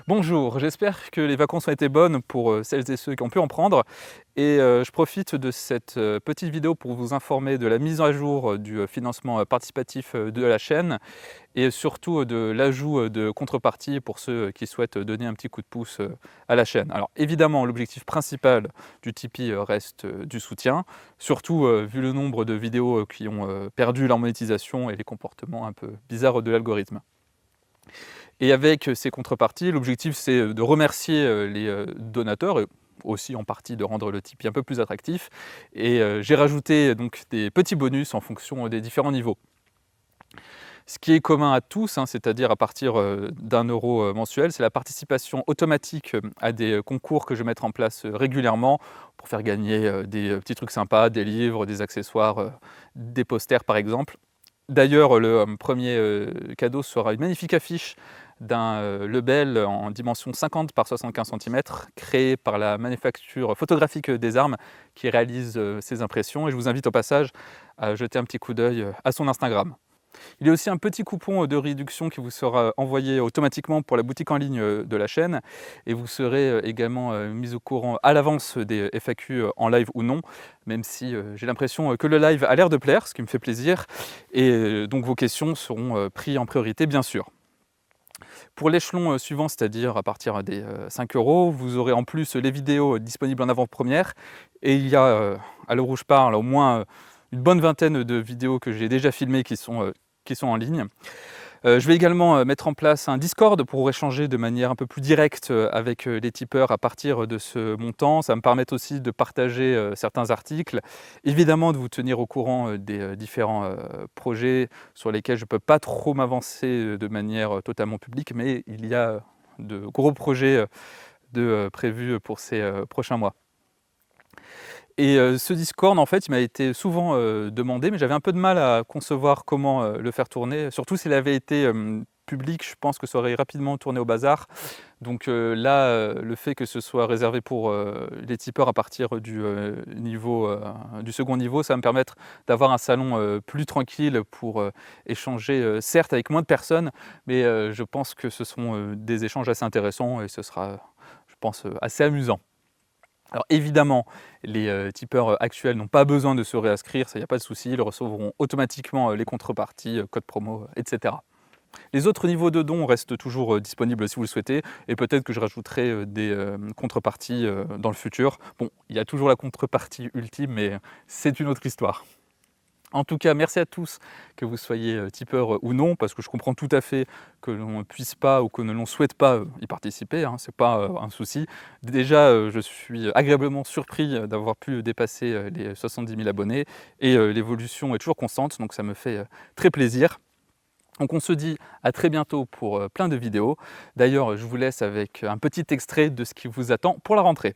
Bonjour, j'espère que les vacances ont été bonnes pour celles et ceux qui ont pu en prendre. Je profite de cette petite vidéo pour vous informer de la mise à jour du financement participatif de la chaîne et surtout de l'ajout de contreparties pour ceux qui souhaitent donner un petit coup de pouce à la chaîne. Alors évidemment, l'objectif principal du Tipeee reste du soutien, surtout vu le nombre de vidéos qui ont perdu leur monétisation et les comportements un peu bizarres de l'algorithme. Et avec ces contreparties, l'objectif c'est de remercier les donateurs et aussi en partie de rendre le Tipeee un peu plus attractif. J'ai rajouté donc des petits bonus en fonction des différents niveaux. Ce qui est commun à tous, c'est-à-dire à partir d'1 € mensuel, c'est la participation automatique à des concours que je vais mettre en place régulièrement pour faire gagner des petits trucs sympas, des livres, des accessoires, des posters par exemple. D'ailleurs, le premier cadeau sera une magnifique affiche d'un Lebel en dimension 50 par 75 cm, créé par la manufacture photographique des armes qui réalise ces impressions. Et je vous invite au passage à jeter un petit coup d'œil à son Instagram. Il y a aussi un petit coupon de réduction qui vous sera envoyé automatiquement pour la boutique en ligne de la chaîne et vous serez également mis au courant à l'avance des FAQ en live ou non, même si j'ai l'impression que le live a l'air de plaire, ce qui me fait plaisir, et donc vos questions seront prises en priorité bien sûr. Pour l'échelon suivant, c'est-à-dire à partir des 5 €, vous aurez en plus les vidéos disponibles en avant-première et il y a, à l'heure où je parle, au moins une bonne vingtaine de vidéos que j'ai déjà filmées qui sont en ligne. Je vais également mettre en place un Discord pour échanger de manière un peu plus directe avec les tipeurs à partir de ce montant. Ça va me permettre aussi de partager certains articles, évidemment de vous tenir au courant des différents projets sur lesquels je ne peux pas trop m'avancer de manière totalement publique, mais il y a de gros projets prévus pour ces prochains mois. Ce Discord, en fait, il m'a été souvent demandé, mais j'avais un peu de mal à concevoir comment le faire tourner. Surtout s'il avait été public, je pense que ça aurait rapidement tourné au bazar. Donc le fait que ce soit réservé pour les tipeurs à partir du second niveau, ça va me permettre d'avoir un salon plus tranquille pour échanger, certes avec moins de personnes, mais je pense que ce sont des échanges assez intéressants et ce sera, je pense, assez amusant. Alors évidemment, les tipeurs actuels n'ont pas besoin de se réinscrire, ça, il n'y a pas de souci, ils recevront automatiquement les contreparties, code promo, etc. Les autres niveaux de dons restent toujours disponibles si vous le souhaitez, et peut-être que je rajouterai des contreparties dans le futur. Bon, il y a toujours la contrepartie ultime, mais c'est une autre histoire. En tout cas, merci à tous, que vous soyez tipeur ou non, parce que je comprends tout à fait que l'on ne puisse pas ou que l'on ne souhaite pas y participer, ce n'est pas un souci. Déjà, je suis agréablement surpris d'avoir pu dépasser les 70 000 abonnés et l'évolution est toujours constante, donc ça me fait très plaisir. Donc on se dit à très bientôt pour plein de vidéos. D'ailleurs, je vous laisse avec un petit extrait de ce qui vous attend pour la rentrée.